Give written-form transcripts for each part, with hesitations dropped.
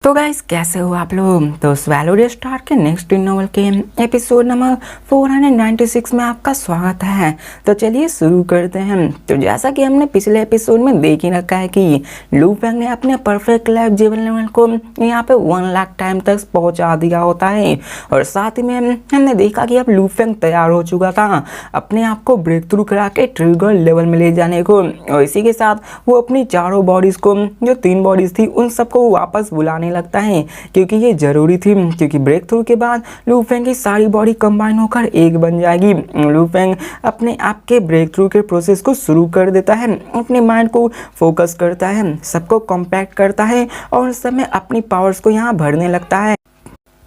तो गाइस कैसे हो आप लोग। तो स्वैलोडे स्टार के नेक्स्ट नॉवल के एपिसोड नंबर 496 में आपका स्वागत है। तो चलिए शुरू करते हैं। तो जैसा कि हमने पिछले एपिसोड में देख ही रखा है कि लू फेंग ने अपने परफेक्ट लाइफ जीवन लेवल को यहाँ पे 1 लाख टाइम तक पहुँचा दिया होता है। और साथ ही में हमने देखा कि अब लू फेंग तैयार हो चुका था अपने आप को ब्रेक थ्रू करा के ट्रिगर लेवल में ले जाने को। और इसी के साथ वो अपनी चारों बॉडीज़ को, जो 3 बॉडीज़ थी, उन सबको वापस बुलाने लगता है क्योंकि ये जरूरी थी। क्योंकि ब्रेक थ्रू के बाद लू फेंग की सारी बॉडी कंबाइन होकर एक बन जाएगी। लू फेंग अपने आप के ब्रेक थ्रू के प्रोसेस को शुरू कर देता है, अपने माइंड को फोकस करता है, सबको कॉम्पैक्ट करता है और सब में अपनी पावर्स को यहाँ भरने लगता है।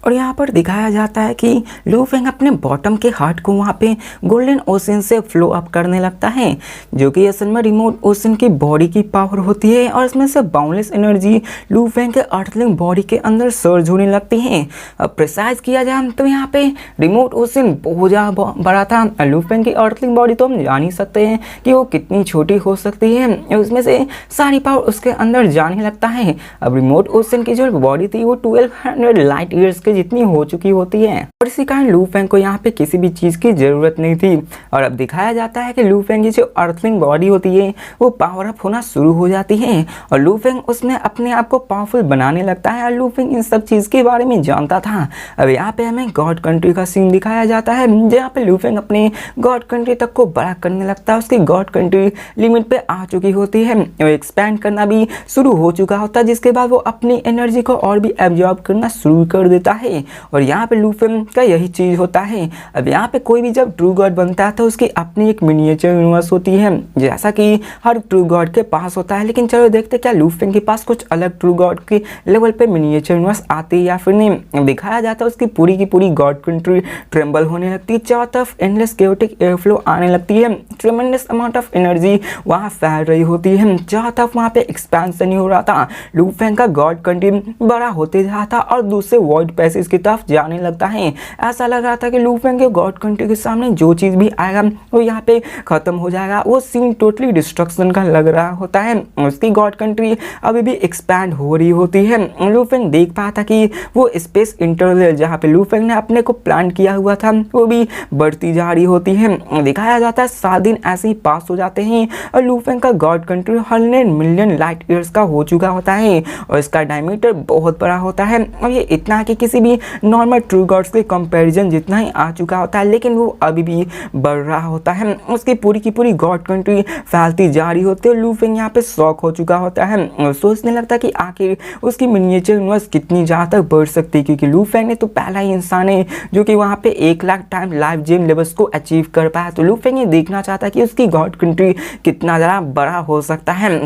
और यहाँ पर दिखाया जाता है कि लू फेंग अपने बॉटम के हार्ट को वहाँ पे गोल्डन ओशन से फ्लो अप करने लगता है, जो कि असल में रिमोट ओशन की बॉडी की पावर होती है। और इसमें से बाउंडलेस एनर्जी लू फेंग के अर्थलिंग बॉडी के अंदर सर्ज होने लगती है। अब प्रिसाइज किया जाए तो यहाँ पे रिमोट ओशन बहुत ज़्यादा बड़ा था। लू फेंग की अर्थलिंग बॉडी तो हम जान ही सकते हैं कि वो कितनी छोटी हो सकती है। उसमें से सारी पावर उसके अंदर जाने लगता है। अब रिमोट ओशन की जो बॉडी थी वो 1200 लाइट ईयर्स जितनी हो चुकी होती है। और इसी कारण लू फेंग को यहाँ पे किसी भी चीज की जरूरत नहीं थी। और अब दिखाया जाता है कि लू फेंग की जो अर्थलिंग बॉडी होती है वो पावर अप होना शुरू हो जाती है और लू फेंग उसमें अपने आप को पावरफुल बनाने लगता है। और लू फेंग इन सब चीज के बारे में जानता था। अब यहाँ पे हमें गॉड कंट्री का सीन दिखाया जाता है, जहाँ पे लू फेंग अपने गॉड कंट्री तक को बड़ा करने लगता है। उसकी गॉड कंट्री लिमिट पे आ चुकी होती है, वो एक्सपैंड करना भी शुरू हो चुका होता है, जिसके बाद वो अपनी एनर्जी को और भी एब्जॉर्ब करना शुरू कर देता है। और यहाँ पे लू फेंग का यही चीज होता है। अब यहाँ पे कोई भी जब ट्रू गॉड बनता है तो उसकी अपनी एक मिनिएचर यूनिवर्स होती है, जैसा कि हर ट्रू गॉड के पास होता है। लेकिन चलो देखते क्या लू फेंग के पास कुछ अलग ट्रू गॉड के लेवल पे मिनिएचर यूनिवर्स आती है या फिर नहीं। दिखाया जाता है उसकी पूरी की पूरी गॉड कंट्री ट्रेम्बल होने लगती है, चारों तरफ एंडलेस केओटिक एयर फ्लो आने लगती है, ट्रेमेंडस अमाउंट ऑफ एनर्जी वहाँ फैल रही होती है, चारों तरफ वहाँ पे एक्सपेंशन नहीं हो रहा था। लू फेंग का गॉड कंट्री बड़ा होते जा रहा था और दूसरे वॉइड पैसेज की तरफ जाने लगता है। ऐसा लग रहा था कि लू फेंग के गॉड कंट्री के सामने जो चीज भी आएगा वो यहाँ पे खत्म हो जाएगा। वो सीन टोटली डिस्ट्रक्शन का लग रहा होता है। उसकी गॉड कंट्री अभी भी एक्सपैंड हो रही होती है। लू फेंग देख पाया था कि वो स्पेस इंटरवल जहाँ पे लू फेंग ने अपने को प्लान किया हुआ था वो भी बढ़ती जा रही होती है। दिखाया जाता है 7 दिन ऐसे ही पास हो जाते हैं और लू फेंग का God country 100 million light years का हो चुका होता है और इसका डायमीटर बहुत बड़ा होता है। और ये इतना कि किसी भी नॉर्मल ट्रू गॉड्स के कंपैरिजन जितना ही आ चुका होता है, लेकिन वो अभी भी बढ़ रहा होता है। उसकी पूरी की पूरी गॉड कंट्री फैलती जा रही होती है। लू फेंग यहाँ पे शॉक हो चुका होता है और सोचने लगता है कि आखिर उसकी मिनिएचर यूनिवर्स कितनी ज़्यादा तक बढ़ सकती है, क्योंकि लू फेंग ने तो पहला ही इंसान है जो कि वहाँ पे 1 lakh time life gem levels को अचीव कर पाया। तो लू फेंग ये देखना चाहता है कि उसकी गॉड कंट्री कितना ज़्यादा बड़ा हो सकता है।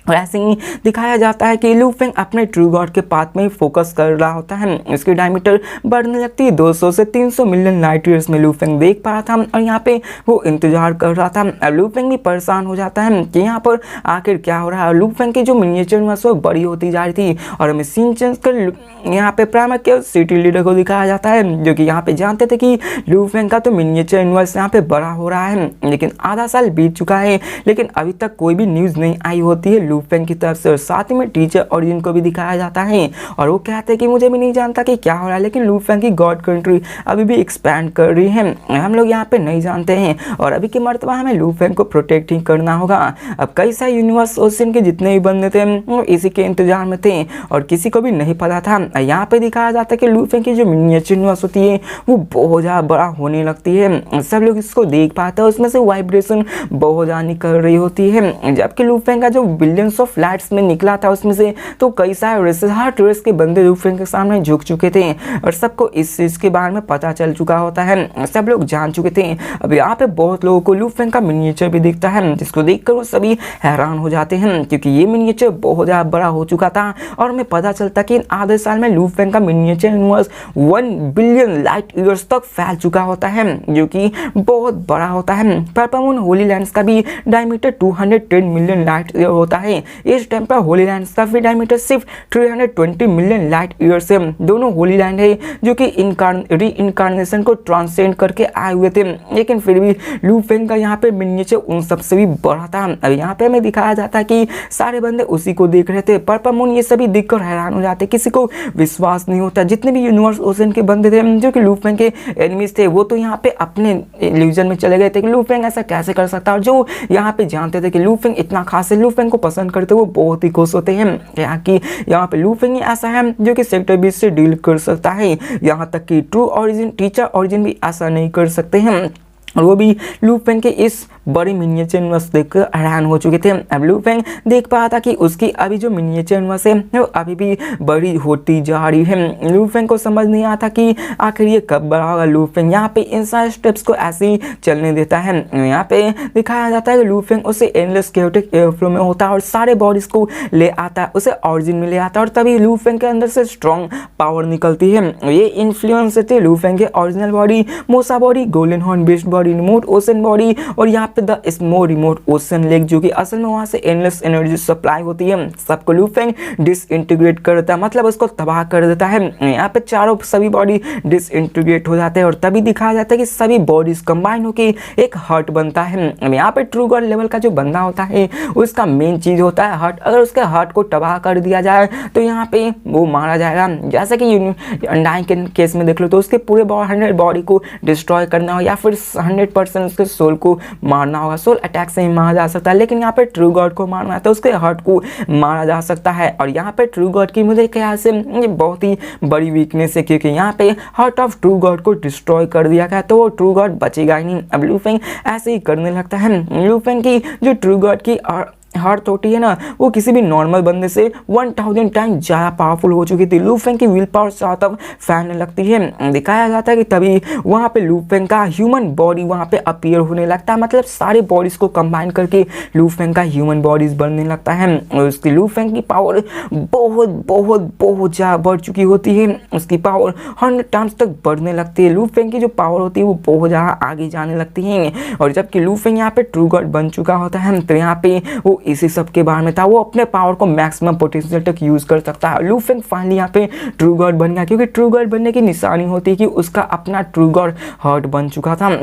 और ऐसे ही दिखाया जाता है कि लू फेंग अपने ट्रू गॉड के पाथ में फोकस कर रहा होता है। इसकी डायमीटर बढ़ने लगती है 200 से 300 मिलियन लाइट ईयर्स में लू फेंग देख पा रहा था और यहाँ पे वो इंतजार कर रहा था। लू फेंग भी परेशान हो जाता है कि यहाँ पर आखिर क्या हो रहा है। लू फेंग की जो मिनिएचर यूनिवर्स वो बड़ी होती जा रही थी और हमें सीन चेंज कर यहाँ पे प्राइमर के सिटी लीडर को दिखाया जाता है, जो कि यहाँ पे जानते थे कि लू फेंग का तो मिनिएचर यूनिवर्स यहाँ पे बड़ा हो रहा है। लेकिन आधा साल बीत चुका है, लेकिन अभी तक कोई भी न्यूज़ नहीं आई होती है लू फेंग की तरफ से। और साथ ही में टीचर ऑरिजिन को भी दिखाया जाता है और वो कहते हैं कि मुझे भी नहीं जानता कि क्या हो रहा है, लेकिन लू फेंग की गॉड कंट्री अभी भी एक्सपैंड कर रही है, हम लोग यहाँ पे नहीं जानते हैं और अभी की मर्तबा हमें लू फेंग को प्रोटेक्ट ही करना होगा। अब कई सारे यूनिवर्स ओशन के जितने भी बंदे थे वो इसी के इंतजार में थे और किसी को भी नहीं पता था। यहाँ पे दिखाया जाता है कि लू फेंग की जो मिनिएचर यूनिवर्स होती है वो बहुत ज़्यादा बड़ा होने लगती है। सब लोग इसको देख पाते हैं, उसमें से वाइब्रेशन बहुत ज़्यादा निकल रही होती है। जबकि लू फेंग का जो बिलियंस ऑफ लाइट्स में निकला था उसमें से तो कई सारे रेसेस, हर रेस के बंदे लू फेंग के सामने झुक चुके थे और सबको इस चीज़ के बारे में पता चल चुका होता है, सब लोग जान चुके थे। अब यहाँ पे बहुत लोगों को लू फेंग का मिनिएचर भी दिखता है, जिसको देखकर वो सभी हैरान हो जाते हैं क्योंकि ये मिनिएचर बहुत ज़्यादा बड़ा हो चुका था। और हमें पता चलता कि आधे साल में लू फेंग का miniature universe 1 billion light years तक फैल चुका होता है, जो कि बहुत बड़ा होता है। पर्पल मून होली लैंड्स का भी डायमीटर 210 मिलियन लाइट ईयर होता है। है। इस टाइम पर होली लैंड का भी डायमीटर सिर्फ 320 मिलियन लाइट ईयर्स है। दोनों होली लैंड है जो कि री-इनकार्नेशन को ट्रांसेंड करके आए हुए थे, लेकिन फिर भी लू फेंग का यहाँ पे मिनिएचर उन सबसे भी बड़ा था। अब यहाँ पे हमें दिखाया जाता है कि सारे बंदे उसी को देख रहे थे। पर्पल मून ये सभी देखकर हैरान हो जाते, किसी को विश्वास नहीं होता। जितने भी यूनिवर्स ओशन के बंदे थे जो कि लू फेंग के एनिमीज थे, वो तो यहाँ पे अपने इल्यूजन में चले गए थे कि लू फेंग ऐसा कैसे कर सकता है। और जो यहाँ पे जानते थे कि लू फेंग इतना खास है, लू फेंग को पसंद करते, वो बहुत ही खुश होते हैं यहाँ पे लू फेंग ऐसा है जो कि सेक्टर 20 से डील कर सकता है। यहाँ तक कि ट्रू ऑरिजिन, टीचर ऑरिजिन भी ऐसा नहीं कर सकते हैं। और वो भी लू फेंग के इस बड़ी मिनिएचर यूनिवर्स देखकर हैरान हो चुके थे। अब लू फेंग देख पाया था कि उसकी अभी जो मिनिएचर यूनिवर्स है वो अभी भी बड़ी होती जा रही है। लू फेंग को समझ नहीं आता कि आखिर ये कब बड़ा होगा। लू फेंग यहाँ पे इन सारे स्टेप्स को ऐसे ही चलने देता है। यहाँ पे दिखाया जाता है कि लू फेंग उसे एंडलेस केओटिक एयर फ्लो में होता है और सारे बॉडीज को ले आता है, उसे ऑरिजिन में ले आता है, और तभी लू फेंग के अंदर से स्ट्रॉन्ग पावर निकलती है। ये इन्फ्लुएंस थे लू फेंग के ओरिजिनल बॉडी, मोसा body, golden horn based body, remote ocean body, और यहाँ पे the small remote ocean lake, जो कि असल में वहां से एंडलेस एनर्जी सप्लाई होती है। सबको लू फेंग डिसइंटीग्रेट कर देता है, मतलब उसको तबाह कर देता है। यहाँ पे चारों सभी बॉडी डिसइंटीग्रेट हो जाते हैं और तभी दिखाया जाता है कि सभी बॉडीज कंबाइन होकर एक हार्ट बनता है। यहाँ पे ट्रू गॉड लेवल का जो बंदा होता है उसका मेन चीज होता है हार्ट। अगर उसके हार्ट को तबाह कर दिया जाए तो यहाँ पे वो मारा जाएगा। जैसा कि अंडाई के केस में देख लो तो उसके पूरे 100 बॉडी को डिस्ट्रॉय करना हो या फिर 100% उसके सोल को मारना होगा। सोल अटैक से ही मारा जा सकता है, लेकिन यहाँ पे ट्रू गॉड को मारना है तो उसके हार्ट को मारा जा सकता है। और यहाँ पे ट्रू गॉड की मुझे ख्याल से ये बहुत ही बड़ी वीकनेस है, क्योंकि यहाँ पे हार्ट ऑफ ट्रू गॉड को डिस्ट्रॉय कर दिया गया तो वो ट्रू गॉड बचेगा ही नहीं। अब लू फेंग ऐसे ही करने लगता है। लू फेंग की जो ट्रू गॉड की हार्ट होती है ना, वो किसी भी नॉर्मल बंदे से 1000 टाइम ज़्यादा पावरफुल हो चुकी थी। लू फेंग की विल पावर चारों फैलने लगती है। दिखाया जाता है कि तभी वहाँ पे लू फेंग का ह्यूमन बॉडी वहाँ पे अपीयर होने लगता है, मतलब सारे बॉडीज को कंबाइन करके लू फेंग का ह्यूमन बॉडीज बनने लगता है। और उसकी लू फेंग की पावर बहुत बहुत बहुत ज़्यादा बढ़ चुकी होती है। उसकी पावर 100 टाइम्स तक बढ़ने लगती है। लू फेंग की जो पावर होती है वो बहुत ज़्यादा आगे जाने लगती है। और जबकि लू फेंग यहाँ पे ट्रू गॉड बन चुका होता है तो यहाँ पे वो इसी सब के बारे में था, वो अपने पावर को मैक्सिमम पोटेंशियल तक यूज कर सकता है। लू फेंग फाइनली यहाँ पे ट्रू गॉड बन गया, क्योंकि ट्रू गॉड बनने की निशानी होती है कि उसका अपना ट्रू गॉड हार्ट बन चुका था।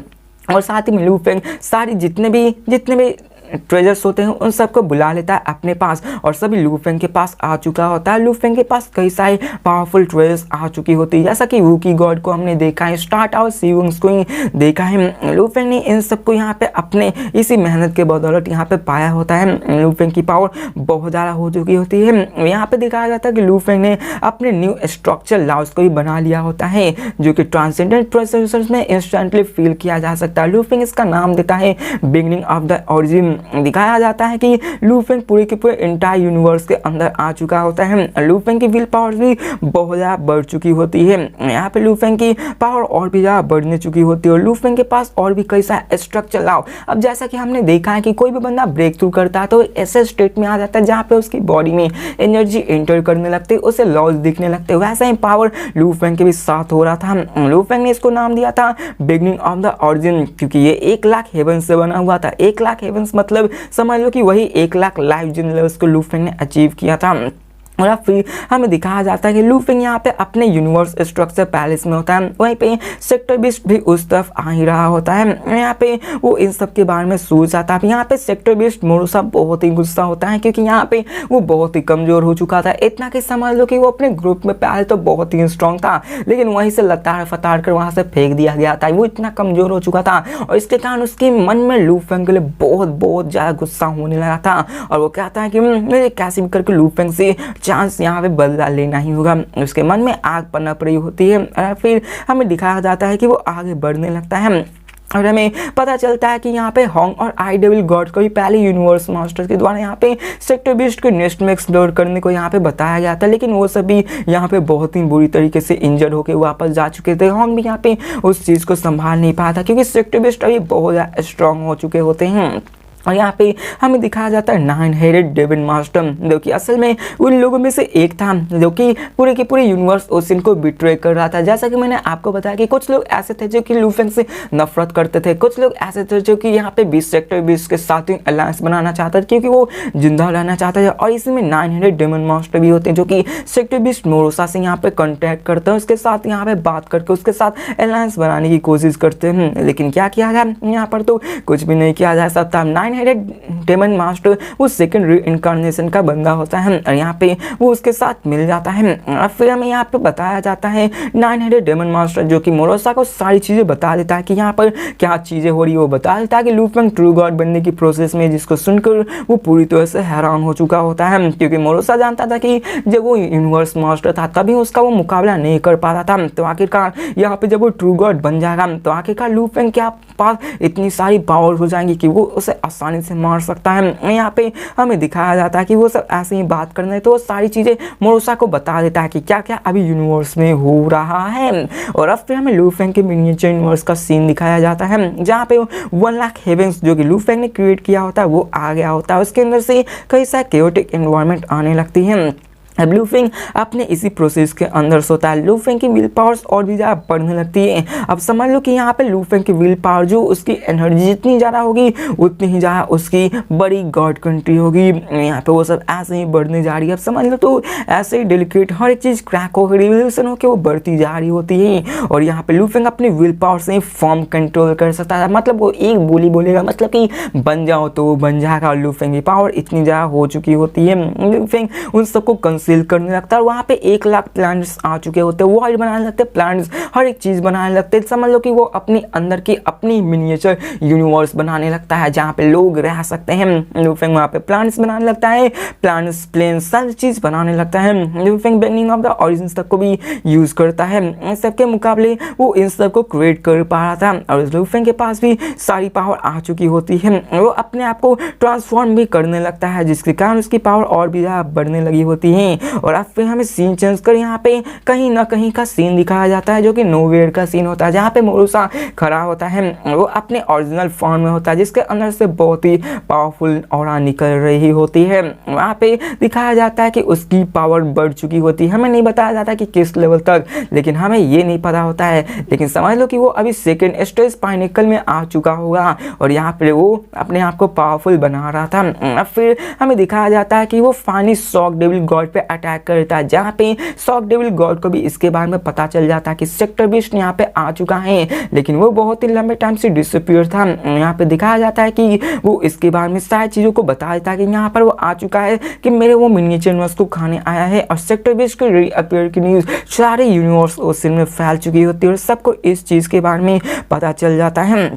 और साथ ही में लू फेंग सारी जितने भी ट्रेजर्स होते हैं उन सबको बुला लेता है अपने पास, और सभी लू फेंग के पास आ चुका होता है। लू फेंग के पास कई सारे पावरफुल ट्रेजर्स आ चुकी होती है, जैसा कि वूकी गॉड को हमने देखा है, स्टार्ट और सीवंग्स को देखा है। लू फेंग ने इन सबको यहाँ पे अपने इसी मेहनत के बदौलत यहाँ पे पाया होता है। लू फेंग की पावर बहुत ज़्यादा हो चुकी होती है। यहाँ पे दिखाया जाता है कि लू फेंग ने अपने न्यू स्ट्रक्चर लॉज को भी बना लिया होता है, जो कि ट्रांसेंडेंट प्रोसेसर्स में इंस्टेंटली फील किया जा सकता है। लू फेंग इसका नाम देता है बिगिनिंग ऑफ द ओरिजिन। दिखाया जाता है कि लू फेंग पूरे के पूरे इंटायर यूनिवर्स के अंदर आ चुका होता है। लू फेंग की विल पावर भी बहुत ज़्यादा बढ़ चुकी होती है। यहाँ पे लू फेंग की पावर और भी ज़्यादा बढ़ने चुकी होती है और लू फेंग के पास और भी कई सारे स्ट्रक्चर लाओ। अब जैसा कि हमने देखा है कि कोई भी बंदा ब्रेक थ्रू करता है तो ऐसे स्टेट में आ जाता है जहाँ पे उसकी बॉडी में एनर्जी एंटर करने लगती है, उसे लॉज दिखने लगते हैं। वैसा ही पावर लू फेंग के भी साथ हो रहा था। लू फेंग ने इसको नाम दिया था बिगिनिंग ऑफ द ओरिजिन, क्योंकि ये 1 लाख हेवंस से बना हुआ था। 1 लाख हेवंस मतलब समझ लो कि वही 1 लाख लाइफ जिन लेवल्स को लू फेंग ने अचीव किया था। और फिर हमें दिखाया जाता है कि लू फेंग यहाँ पे अपने यूनिवर्स स्ट्रक्चर पैलेस में होता है, वहीं पे सेक्टर बीस्ट भी उस तरफ आ ही रहा होता है। यहाँ पे वो इन सब के बारे में सोच आता है। यहाँ पे सेक्टर बीस्ट मोरोसा बहुत ही गुस्सा होता है, क्योंकि यहाँ पे वो बहुत ही कमजोर हो चुका था। इतना कि समझ लो कि वो अपने ग्रुप में पहले तो बहुत ही स्ट्रॉन्ग था, लेकिन वहीं से लताड़ फताड़ कर वहाँ से फेंक दिया गया था। वो इतना कमजोर हो चुका था और इसके कारण उसके मन में लू फेंग के लिए बहुत बहुत ज़्यादा गुस्सा होने लगा था। और वो कहता है कि मुझे कैसे भी करके लू फेंग से चांस यहाँ पे बदला लेना ही होगा। उसके मन में आग पनप रही होती है और फिर हमें दिखाया जाता है कि वो आगे बढ़ने लगता है। और हमें पता चलता है कि यहाँ पे होंग और आई डेविल गॉड को भी पहले यूनिवर्स मास्टर्स के द्वारा यहाँ पे सेक्टर बीस्ट को नेक्स्ट में एक्सप्लोर करने को यहाँ पे बताया गया था, लेकिन वो सभी यहाँ पे बहुत ही बुरी तरीके से इंजर्ड होकर वापस जा चुके थे। होंग भी यहाँ पे उस चीज़ को संभाल नहीं पाया था, क्योंकि सेक्टर बीस्ट अभी बहुत ज़्यादा स्ट्रॉन्ग हो चुके होते हैं। और यहाँ पे हमें दिखाया जाता है 9 हेडेड डेविन मास्टर, जो कि असल में उन लोगों में से एक था जो कि पूरे के पूरे यूनिवर्स ओसिन को बिट्रे कर रहा था। जैसा कि मैंने आपको बताया कि कुछ लोग ऐसे थे जो कि लू फेंग से नफरत करते थे, कुछ लोग ऐसे थे जो कि यहाँ पे 20 सेक्टर 20 के साथ ही अलायंस बनाना चाहते थे क्योंकि वो जिंदा रहना चाहते थे। और इसमें 9 हेडेड डेविन मास्टर भी होते हैं जो कि सेक्टर 20 मोरोसा से यहाँ पे कॉन्टैक्ट करते हैं, उसके साथ यहाँ पे बात करके उसके साथ अलायंस बनाने की कोशिश करते हैं। लेकिन क्या किया जाए, यहाँ पर तो कुछ भी नहीं किया जा सकता। 9 हेडेड डेमन मास्टर वो सेकंड रीइंकार्नेशन का बंदा होता है और यहाँ पे वो उसके साथ मिल जाता है। और फिर हमें यहाँ पे बताया जाता है 9 हेडेड डेमन मास्टर जो कि मोरोसा को सारी चीज़ें बता देता है कि यहाँ पर क्या चीज़ें हो रही है। वो बता देता है कि लू फेंग ट्रू गॉड बनने की प्रोसेस में, जिसको सुनकर वो पूरी तरह से हैरान हो चुका होता है क्योंकि मोरोसा जानता था कि जब वो यूनिवर्स मास्टर था तभी उसका वो मुकाबला नहीं कर पाता था। तो आखिरकार यहाँ पे जब वो ट्रू गॉड बन जाएगा तो आखिरकार लू फेंग के पास इतनी सारी पावर हो जाएंगी कि वो उसे आसानी से मार सकता है। यहाँ पे हमें दिखाया जाता है कि वो सब ऐसे ही बात करने तो वो सारी चीज़ें मोरोसा को बता देता है कि क्या क्या अभी यूनिवर्स में हो रहा है। और अब फिर हमें लू फेंग के मिनिएचर यूनिवर्स का सीन दिखाया जाता है जहाँ पे 1 लाख हेवेंस जो कि लू फेंग ने क्रिएट किया होता है वो आ गया होता है। उसके अंदर से कई सारे केओटिक एनवायरनमेंट आने लगती हैं। अब लू फेंग अपने इसी प्रोसेस के अंदर सोता है। लू फेंग की विल पावर्स और भी ज़्यादा बढ़ने लगती है। अब समझ लो कि यहाँ पे लू फेंग की विल पावर जो उसकी एनर्जी जितनी ज़्यादा होगी उतनी ही ज़्यादा उसकी बड़ी गॉड कंट्री होगी। यहाँ पे वो सब ऐसे ही बढ़ने जा रही है। अब समझ लो तो ऐसे ही डेलिकेट हर एक चीज़ क्रैक होकर रिवोल्यूशन होकर वो बढ़ती जा रही होती है। और यहाँ पे लू फेंग अपनी विल पावर से फॉर्म कंट्रोल कर सकता है। मतलब वो एक बोली बोलेगा, मतलब कि बन जाओ तो वो बन जाएगा। और लू फेंग की पावर इतनी ज़्यादा हो चुकी होती है। लू फेंग उन सबको सील करने लगता है। वहाँ पे 1 लाख प्लांट्स आ चुके होते हैं, वॉइड बनाने लगते हैं, प्लांट्स हर एक चीज़ बनाने लगते हैं। समझ लो कि वो अपनी अंदर की अपनी मिनिएचर यूनिवर्स बनाने लगता है जहाँ पे लोग रह सकते हैं। लू फेंग वहाँ पे प्लांट्स बनाने लगता है, प्लांट्स प्लेन सारी चीज़ बनाने लगता है। लू Feng beginning of the origins तक को भी यूज़ करता है। इन सबके मुकाबले वो इन सब को क्रिएट कर पा रहा था और लू फेंग के पास भी सारी पावर आ चुकी होती है। वो अपने आप को ट्रांसफॉर्म भी करने लगता है जिसके कारण उसकी पावर और भी ज़्यादा बढ़ने लगी होती है। और अब फिर हमें सीन चेंज कर यहाँ पे कहीं ना कहीं का सीन दिखाया जाता है जो कि नोवेयर का सीन होता है जहाँ पे मोरोसा खड़ा होता है। वो अपने ओरिजिनल फॉर्म में होता है जिसके अंदर से बहुत ही पावरफुल ऑरा निकल रही होती है। वहाँ पे दिखाया जाता है कि उसकी पावर बढ़ चुकी होती है। हमें नहीं बताया जाता कि किस लेवल तक, लेकिन हमें ये नहीं पता होता है। लेकिन समझ लो कि वो अभी सेकेंड स्टेज पाइनेकल में आ चुका होगा और यहाँ पे वो अपने आप को पावरफुल बना रहा था। अब फिर हमें दिखाया जाता है कि वो फाइनली शॉक डेविल गॉड पे अटैक करता है जहाँ पे शॉक डेविल गॉड को भी इसके बारे में पता चल जाता है कि सेक्टर 20 यहाँ पे आ चुका है, लेकिन वो बहुत ही लंबे टाइम से डिसअपीयर था। यहाँ पे दिखाया जाता है कि वो इसके बारे में सारी चीज़ों को बता देता है कि यहाँ पर वो आ चुका है, कि मेरे वो मिनिएचर यूनिवर्स को खाने आया है। और सेक्टर 20 के रीअपीयर की न्यूज़ सारे यूनिवर्स ओशन में फैल चुकी होती है और सबको इस चीज़ के बारे में पता चल जाता है।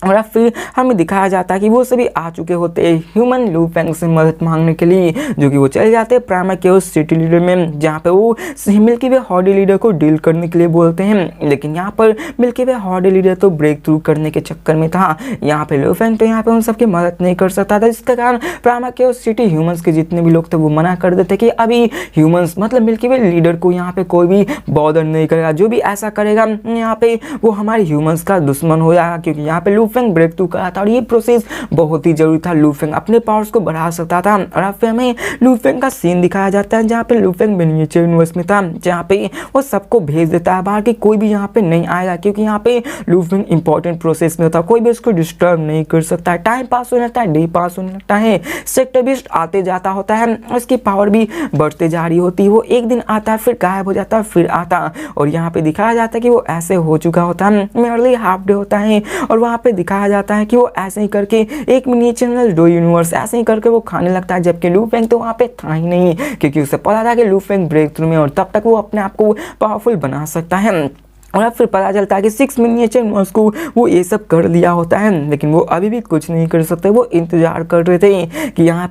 और फिर हमें दिखाया जाता है कि वो सभी आ चुके होते हैं ह्यूमन लू फेंग से मदद मांगने के लिए, जो कि वो चले जाते हैं प्राइमा केओस सिटी लीडर में जहाँ पे वो मिल्की वे हॉर्डी लीडर को डील करने के लिए बोलते हैं। लेकिन यहाँ पर मिल्की वे हॉर्डी लीडर तो ब्रेक थ्रू करने के चक्कर में था। यहाँ पे लू फेंग तो यहाँ पे उन सबकी मदद नहीं कर सकता था, जिसके कारण प्राइमा केओस सिटी ह्यूमंस के जितने भी लोग थे वो मना कर देते कि अभी ह्यूमंस मतलब मिल्की वे लीडर को यहाँ पे कोई भी बॉदर नहीं करेगा। जो भी ऐसा करेगा यहाँ पे वो हमारे ह्यूमंस का दुश्मन हो जाएगा, क्योंकि यहाँ पे लू फेंग ब्रेक थ्रू करा था और ये प्रोसेस बहुत ही जरूरी था। लू फेंग अपने पावर्स को बढ़ा सकता था। और फिर हमें लू फेंग का सीन दिखाया जाता है जहाँ पे लू फेंग मिनिएचर यूनिवर्स में था, जहाँ पे वो सबको भेज देता है बाहर कि कोई भी यहाँ पे नहीं आएगा, क्योंकि यहाँ पे लू फेंग इंपॉर्टेंट प्रोसेस में होता है, कोई भी उसको डिस्टर्ब नहीं कर सकता। टाइम पास होने लगता है, डे पास होने लगता है, सेक्टर 20 आते जाता होता है, उसकी पावर भी बढ़ते जा रही होती है। वो एक दिन आता है फिर गायब हो जाता है फिर आता, और यहाँ पे दिखाया जाता है कि वो ऐसे हो चुका होता है, मेयरली हाफ डे होता है। और वहाँ पे दिखाया जाता है कि वो ऐसे ही करके एक मिनिएचर दो यूनिवर्स ऐसे ही करके वो खाने लगता है, जबकि लू फेंग तो वहाँ पे था ही नहीं, क्योंकि उसे पता था कि लू फेंग ब्रेक थ्रू में और तब तक वो अपने आप को पावरफुल बना सकता है। और फिर पता चलता है कि 6 मिनिएचर यूनिवर्स को वो ये सब कर दिया होता है, लेकिन वो अभी भी कुछ नहीं कर सकते। वो इंतजार कर रहे थे कि यहाँ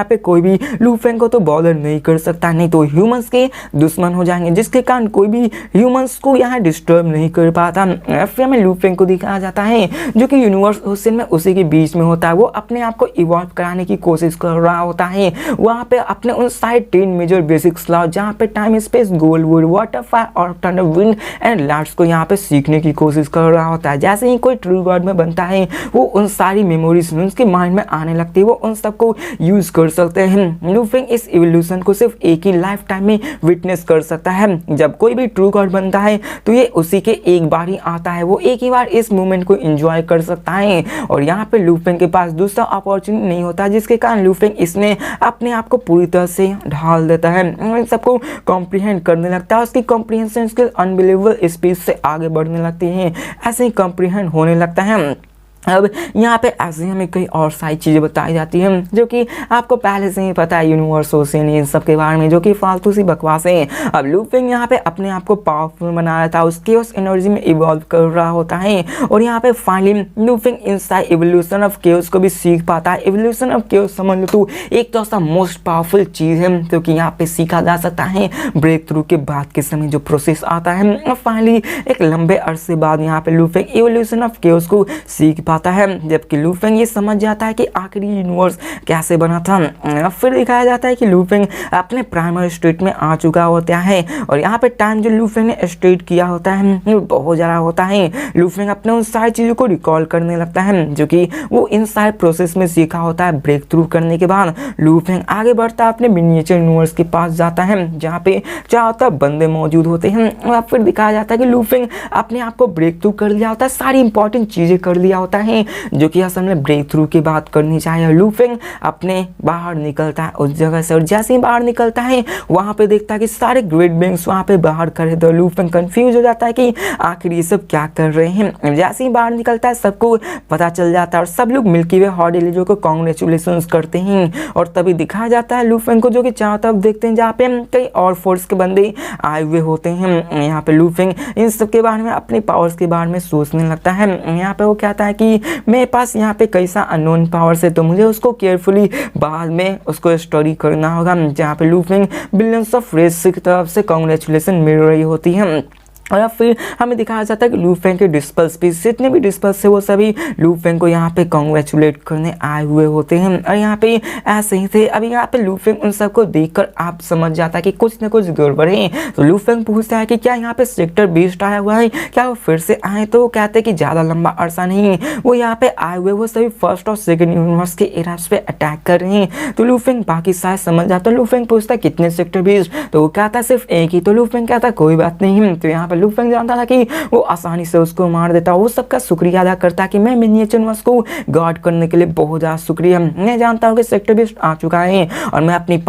पे कोई भी लू फेंग को तो बॉदर नहीं कर सकता, नहीं तो ह्यूमंस के दुश्मन हो जाएंगे, जिसके कारण कोई भी ह्यूमंस को यहाँ डिस्टर्ब नहीं कर पाता। फिर हमें लू फेंग को दिखाया जाता है जो कि यूनिवर्स ओशन में उसी के बीच में होता है। वो अपने आप को इवॉल्व कराने की कोशिश कर रहा होता है। वहाँ पे अपने उन साइड 10 मेजर बेसिक लॉ जहाँ पे time space gold would water fire और थंडर विंड एंड पार्ट्स को यहाँ पे सीखने की कोशिश कर रहा होता है। जैसे ही कोई ट्रू गॉड में बनता है वो उन सारी मेमोरीज उसके माइंड में आने लगती है, वो उन सबको यूज कर सकते हैं। लू फेंग इस इवोल्यूशन को सिर्फ एक ही लाइफ टाइम में विटनेस कर सकता है। जब कोई भी ट्रू गॉड बनता है तो ये उसी के एक बार ही आता है, वो एक ही बार इस मोमेंट को एंजॉय कर सकता है। और यहाँ पे लू फेंग के पास दूसरा अपॉर्चुनिटी नहीं होता, जिसके कारण लू फेंग इसमें अपने आप को पूरी तरह से ढाल देता है, सबको कॉम्प्रीहेंड करने लगता है। उसकी कॉम्प्रीहेंशन स्किल अनबिलीवेबल स्पीड से आगे बढ़ने लगती है, ऐसे ही कॉम्प्रीहेंड होने लगता है। अब यहाँ पे ऐसे हमें कई और सारी चीज़ें बताई जाती हैं जो कि आपको पहले से ही पता है, यूनिवर्स ओशन इन सब के बारे में, जो कि फालतू सी बकवास है। अब लू फेंग यहाँ पे अपने आप को पावरफुल बना रहा था, उसके उस एनर्जी में इवॉल्व कर रहा होता है। और यहाँ पे फाइनली लू Feng inside evolution of chaos को भी सीख पाता है। इवोल्यूशन ऑफ केओस समझ लो तो एक तो मोस्ट पावरफुल चीज़ है जो कि यहाँ पे सीखा जा सकता है ब्रेक थ्रू के बाद के समय जो प्रोसेस आता है। और फाइनली एक लंबे अरसे बाद यहाँ पे लू फेंग इवोल्यूशन ऑफ केओस को सीख पाता है, जबकि लू फेंग ये समझ जाता है कि आखिर यूनिवर्स कैसे बना था। फिर दिखाया जाता है कि लू फेंग अपने प्राइमरी स्टेट में आ चुका होता है। और यहाँ पे टाइम जो लू फेंग ने स्टेट किया होता है वो बहुत ज़्यादा होता है। लू फेंग अपने उन सारी चीज़ों को रिकॉल करने लगता है जो कि वो इन सारे प्रोसेस में सीखा होता है। ब्रेक थ्रू करने के बाद लू फेंग आगे बढ़ता अपने मिनिएचर यूनिवर्स के पास जाता है, जहाँ पे चारों तरफ बंदे मौजूद होते हैं। और फिर दिखाया जाता है कि लू फेंग अपने आप को ब्रेक थ्रू कर लिया होता है, सारी इंपॉर्टेंट चीज़ें कर लिया होता है जो कि असल में ब्रेक थ्रू की बात करनी चाहिए। लू फेंग अपने बाहर निकलता है उस जगह से, और जैसे ही बाहर निकलता है वहाँ पे देखता है कि सारे ग्रेट बीइंग्स वहाँ पे बाहर खड़े। तो लू फेंग कंफ्यूज हो जाता है कि आखिर ये सब क्या कर रहे हैं। जैसे ही बाहर निकलता है सबको पता चल जाता है और सब लोग मिल्की वे हॉट एलिजो को कॉन्ग्रेचुलेशंस करते हैं। और तभी दिखाया जाता है लू फेंग को जो कि चारों तरफ देखते हैं जहाँ पे कई और फोर्स के बंदे आए हुए होते हैं। यहाँ पे लू फेंग इन सब के बारे में, अपने पावर्स के बारे में सोचने लगता है। यहाँ पे वो कहता है कि मेरे पास यहाँ पे कैसा अननोन पावर्स है, तो मुझे उसको केयरफुली बाद में उसको स्टडी करना होगा। जहाँ पे लू फेंग बिलियंस ऑफ रेस की तरफ से कॉन्ग्रेचुलेशन मिल रही होती है। और फिर हमें दिखाया जाता है कि लू फेंग के डिस्पल्स भी, जितने भी डिस्पल्स है वो सभी लू फेंग को यहाँ पे कॉन्ग्रेचुलेट करने आए हुए होते हैं। और यहाँ पे ऐसे ही थे। अभी यहाँ पे लू फेंग उन सबको देखकर आप समझ जाता है कि कुछ न कुछ गड़बड़ है। तो लू फेंग पूछता है कि क्या यहाँ पे सेक्टर 20 आया हुआ है, क्या वो फिर से आए। तो वो कहते हैं कि ज़्यादा लंबा अरसा नहीं, वो यहाँ पे आए हुए वो सभी फर्स्ट और सेकेंड यूनिवर्स के एरास पे अटैक कर रहे हैं। तो लू फेंग बाकी शायद समझ जाता है। लू फेंग पूछता है कितने सेक्टर 20, तो वो कहता है सिर्फ एक ही। तो लू फेंग कहता है कोई बात नहीं। तो यहाँ पे लू फेंग जानता था कि वो आसानी से उसको मार देता। वो सबका शुक्रिया अदा करता कि मैं मिनिएचर यूनिवर्स को गार्ड करने के लिए बहुत ज़्यादा शुक्रिया। मैं जानता हूँ कि सेक्टर 20 आ चुका है और मैं अपनी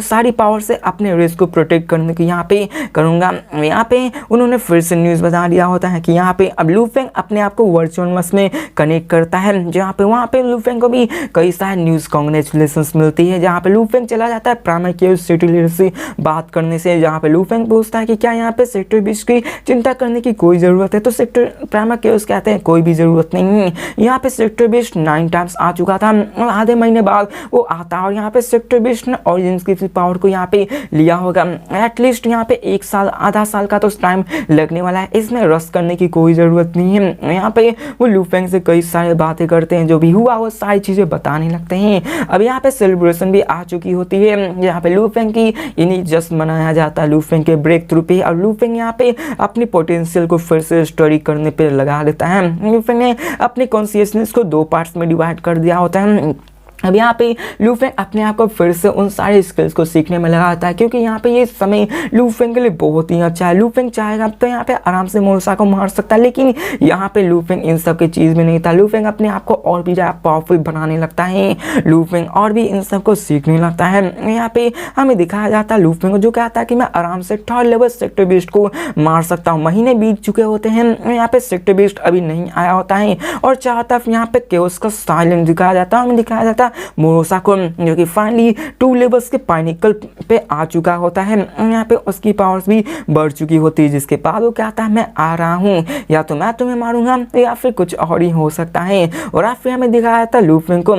सारी पावर से अपने रेस को प्रोटेक्ट करने की यहाँ पे करूँगा। यहाँ पे उन्होंने फिर से न्यूज़ बता दिया होता है कि यहाँ पे अब लू फेंग अपने आप को वर्चुअल यूनिवर्स में कनेक्ट करता है, जहाँ पे वहाँ पे लू फेंग को भी कई सारे न्यूज़ कॉन्ग्रेचुलेशंस मिलती है। जहाँ पे लू फेंग चला जाता है प्राइमरी केओस सिटी लीडर से बात करने से, जहाँ पे लू फेंग पूछता है कि क्या यहाँ पे सेक्टर 20 की चिंता करने की कोई ज़रूरत है। तो सेक्टर प्राइमरी केओस कहते हैं कोई भी ज़रूरत नहीं है, यहाँ पे सेक्टर 20 9 टाइम्स आ चुका था और आधे महीने बाद वो आता है। और यहाँ पे सेक्टर 20 ने ऑरिजिन्स की पावर को यहाँ पे लिया होगा। एटलीस्ट यहाँ पे 1 साल आधा साल का तो टाइम लगने वाला है, इसमें रश करने की कोई ज़रूरत नहीं है। यहाँ पे वो लू फेंग से कई सारे बातें करते हैं, जो भी हुआ वो सारी चीज़ें बताने लगते हैं। अब यहाँ पे सेलिब्रेशन भी आ चुकी होती है, यहाँ पे लू फेंग की इन्हीं जस्ट मनाया जाता है लू फेंग के ब्रेक थ्रू पे। और लू फेंग यहाँ पे अपनी पोटेंशियल को फिर से स्टडी करने पे लगा देता है। लू फेंग ने अपने कॉन्शियसनेस को 2 पार्ट्स में डिवाइड कर दिया होता है। अब यहाँ पे लू फेंग अपने आप को फिर से उन सारे स्किल्स को सीखने में लगाता है, क्योंकि यहाँ पे ये समय लू फेंग के लिए बहुत ही अच्छा है। लू फेंग चाहेगा तो यहाँ पे आराम से मोसा को मार सकता है, लेकिन यहाँ पे लू फेंग इन सब की चीज़ में नहीं था। लू फेंग अपने आप को और भी ज़्यादा पावरफुल बनाने लगता है, लू फेंग और भी इन सब को सीखने लगता है। यहाँ पे हमें दिखाया जाता है लू फेंग को जो कहता है कि मैं आराम से 3rd लेवल सेक्टर 20 को मार सकता हूँ। महीने बीत चुके होते हैं, यहाँ पे सेक्टर 20 अभी नहीं आया होता है और चारों तरफ यहाँ पे केओस का साइलेंस दिखाया जाता है। हमें दिखाया जाता है मोरोसा को, जो कि फाइनली 2 लेवल्स के पाइनिकल पे आ चुका होता है। यहाँ पे उसकी पावर्स भी बढ़ चुकी होती है, जिसके बाद वो कहता है मैं आ रहा हूँ, या तो मैं तुम्हें मारूंगा या फिर कुछ और ही हो सकता है। और फिर हमें दिखाया था लू फेंग को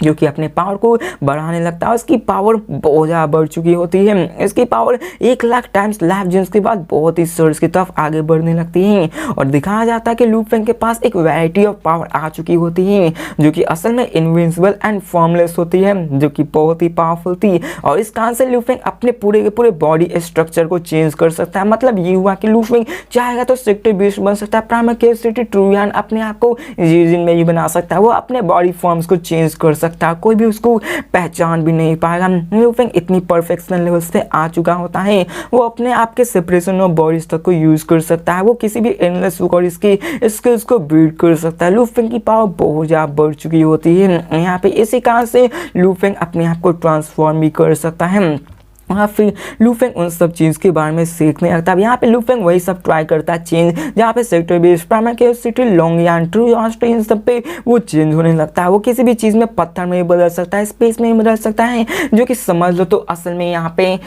जो कि अपने पावर को बढ़ाने लगता है। उसकी पावर बहुत ज़्यादा बढ़ चुकी होती है। इसकी पावर 1,00,000 टाइम्स लाइफ जेम्स के बाद बहुत ही सर्च की तरफ आगे बढ़ने लगती है और दिखाया जाता है कि लू फेंग के पास एक वैरायटी ऑफ पावर आ चुकी होती है जो कि असल में इनविंसिबल एंड फॉर्मलेस होती है, जो कि बहुत ही पावरफुल थी। और इस कारण से लू फेंग अपने पूरे के पूरे बॉडी स्ट्रक्चर को चेंज कर सकता है। मतलब ये हुआ कि लू फेंग चाहेगा तो सेक्टर बीस्ट बन सकता है, प्राइमरी कैपेसिटी ट्रूयान अपने आप को जीजिन में ही बना सकता है, वो अपने बॉडी फॉर्म्स को चेंज कर सकता है, कोई भी उसको पहचान भी नहीं पाएगा। लू फेंग इतनी परफेक्शन लेवल्स पे आ चुका होता है, वो अपने आप के सेपरेशन ऑफ बॉडीज तक को यूज कर सकता है, वो किसी भी एंडलेस बॉडीज की स्किल्स को बिल्ड कर सकता है। लू फेंग की पावर बहुत ज्यादा बढ़ चुकी होती है यहाँ पे, इसी कारण से लू फेंग अपने आप को ट्रांसफॉर्म भी कर सकता है। और फिर लू फेंग उन सब चीज़ के बारे में सीखने लगता है। अब यहाँ पे लू फेंग वही सब ट्राई करता है चेंज, जहाँ पे सेक्टर बेस प्राइमरी कैपेसिटी लॉन्गयान ट्रू इन सब पे वो चेंज होने लगता है। वो किसी भी चीज़ में पत्थर में भी बदल सकता है, स्पेस में भी बदल सकता है, जो कि समझ लो तो असल में यहाँ पे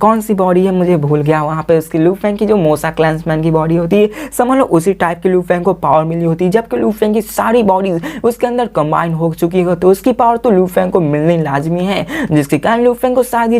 कौन सी बॉडी है मुझे भूल गया, वहाँ पे उसकी लू फेंग की जो मोसा क्लैंसमैन की बॉडी होती है, समझ लो उसी टाइप की लू फेंग को पावर मिली होती है, जबकि लू फेंग की सारी बॉडीज उसके अंदर कंबाइन हो चुकी हो, तो उसकी पावर तो लू फेंग को मिलनी लाजमी है, जिसके कारण लू फेंग को शायद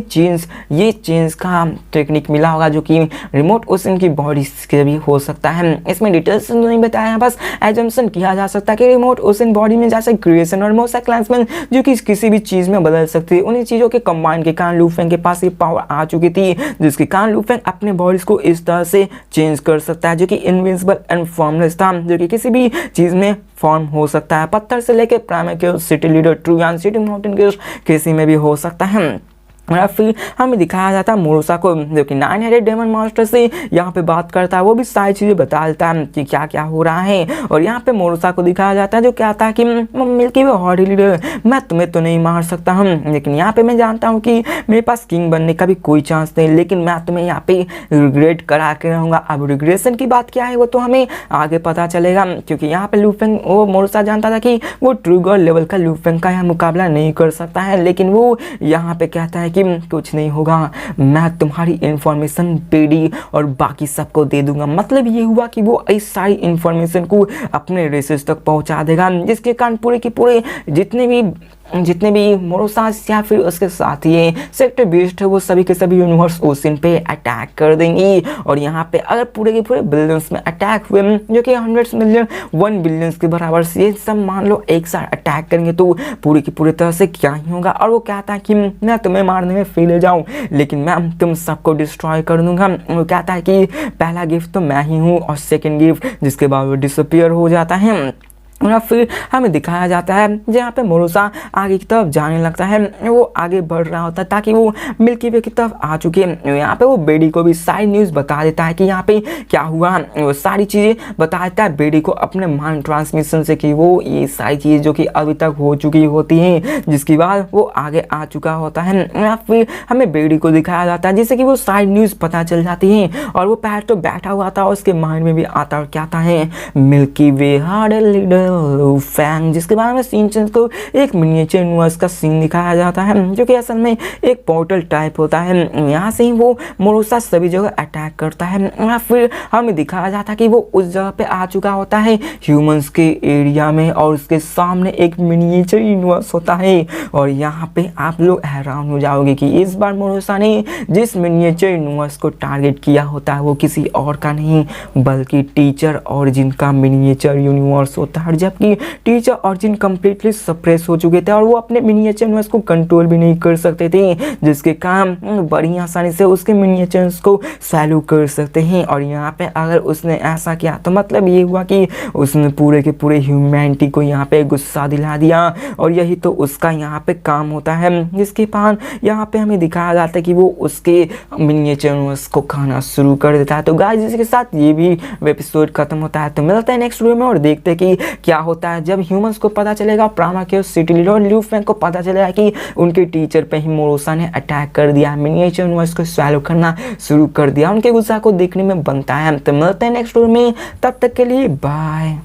ये चेंज का टेक्निक मिला होगा, जो कि रिमोट ओशन की बॉडी के भी हो सकता है। इसमें डिटेल्स नहीं बताया, बस एजम्पशन किया जा सकता है कि रिमोट ओशन बॉडी में जैसे क्रिएशन और मोसा क्लैंसमैन जो कि किसी भी चीज़ में बदल सकती है, उन्हीं चीज़ों के कंबाइन के कारण लू फेंग के पास ये पावर आ चुकी थी, जिसके कारण लू फेंग अपने बॉडीज को इस तरह से चेंज कर सकता है, जो कि इनविंसिबल एंड फॉर्मलेस था, जो कि किसी भी चीज में फॉर्म हो सकता है, पत्थर से लेकर प्राइमरी के सिटी लीडर ट्रूयान सिटी माउंटेन के किसी में भी हो सकता है। और फिर हमें दिखाया जाता है मोरोसा को, जो कि 9 हेडेड डेमन मास्टर से यहाँ पे बात करता है, वो भी सारी चीज़ें बता देता है कि क्या क्या हो रहा है। और यहाँ पे मोरोसा को दिखाया जाता है जो कहता है कि मिल्की वे हॉट लीडर, मैं तुम्हें तो नहीं मार सकता हूँ, लेकिन यहाँ पे मैं जानता हूँ कि मेरे पास किंग बनने का भी कोई चांस नहीं, लेकिन मैं तुम्हें यहाँ पे रिग्रेट करा के रहूँगा। अब रिग्रेशन की बात क्या है वो तो हमें आगे पता चलेगा, क्योंकि यहाँ पे लू फेंग वो मोरोसा जानता था कि वो ट्रू गॉड लेवल का लू फेंग का मुकाबला नहीं कर सकता है, लेकिन वो यहाँ पे कहता है कुछ नहीं होगा, मैं तुम्हारी इंफॉर्मेशन पेडी और बाकी सबको दे दूंगा। मतलब ये हुआ कि वो इस सारी इंफॉर्मेशन को अपने रेसेस तक पहुंचा देगा, जिसके कारण पूरे के पूरे जितने भी मोरोसास या फिर उसके साथी सेक्टर बीस्ट है, वो सभी के सभी यूनिवर्स ओशन पे अटैक कर देंगी। और यहाँ पे अगर पूरे के पूरे बिलियंस में अटैक हुए, जो कि 100 मिलियन 1 बिलियंस के बराबर से ये सब मान लो एक साथ अटैक करेंगे, तो पूरी की पूरी तरह से क्या ही होगा। और वो कहता है कि मैं तुम्हें मारने में फेल हो जाऊँ, लेकिन मैं तुम सबको डिस्ट्रॉय कर दूंगा। वो कहता है कि पहला गिफ्ट तो मैं ही हूँ, और सेकेंड गिफ्ट, जिसके बाद वो डिसअपियर हो जाता है। और फिर हमें दिखाया जाता है जहाँ पे मोरोसा आगे की तरफ जाने लगता है, वो आगे बढ़ रहा होता है ताकि वो मिल्की वे की तरफ आ चुके हैं। यहाँ पे वो बेडी को भी सारी न्यूज़ बता देता है कि यहाँ पे क्या हुआ, वो सारी चीज़ें बता देता है बेडी को अपने माइंड ट्रांसमिशन से कि वो ये सारी चीज़ जो कि अभी तक हो चुकी होती हैं, जिसके बाद वो आगे आ चुका होता है। या फिर हमें बेडी को दिखाया जाता है जिससे कि वो सारी न्यूज़ पता चल जाती हैं, और वो पैर तो बैठा हुआ था, उसके माइंड में भी आता और क्या था है मिल्की वे हार्ड लीडर लू फेंग, जिसके बारे में शिनचैन को एक मिनिएचर यूनिवर्स का सीन दिखाया जाता है, जो कि असल में एक पोर्टल टाइप होता है। यहाँ से ही वो मोरोसा सभी जगह अटैक करता है। या फिर हमें दिखाया जाता है कि वो उस जगह पे आ चुका होता है ह्यूमंस के एरिया में, और उसके सामने एक मिनिएचर यूनिवर्स होता है। और यहाँ पे आप लोग हैरान हो जाओगे कि इस बार मोरोसा ने जिस मिनिएचर यूनिवर्स को टारगेट किया होता है वो किसी और का नहीं बल्कि टीचर ऑरिजिन का मिनिएचर यूनिवर्स होता है, जबकि टीचर ऑरिजिन कंप्लीटली सप्रेस हो चुके थे और वो अपने मिनिएचर यूनिवर्स को कंट्रोल भी नहीं कर सकते थे, जिसके काम बड़ी आसानी से उसके मिनिएचर्स को सैल्यू कर सकते हैं। और यहाँ पे अगर उसने ऐसा किया तो मतलब ये हुआ कि उसने पूरे के पूरे ह्यूमैनिटी को यहाँ पे गुस्सा दिला दिया, और यही तो उसका यहाँ पे काम होता है, जिसके बाद यहाँ पे हमें दिखाया जाता है कि वो उसके मिनिएचर यूनिवर्स को खाना शुरू कर देता है। तो गाइस जिसके साथ ये भी एपिसोड खत्म होता है, तो मिलता है नेक्स्ट वीडियो में और देखते हैं कि क्या होता है जब ह्यूमंस को पता चलेगा, प्रामा के सिटी लीडर और लू फेंग को पता चलेगा कि उनके टीचर पे ही मोरोसा ने अटैक कर दिया, मिनिएचर यूनिवर्स को स्वैलो करना शुरू कर दिया। उनके गुस्सा को देखने में बनता है। तो मिलते हैं नेक्स्ट वीडियो में, तब तक के लिए बाय।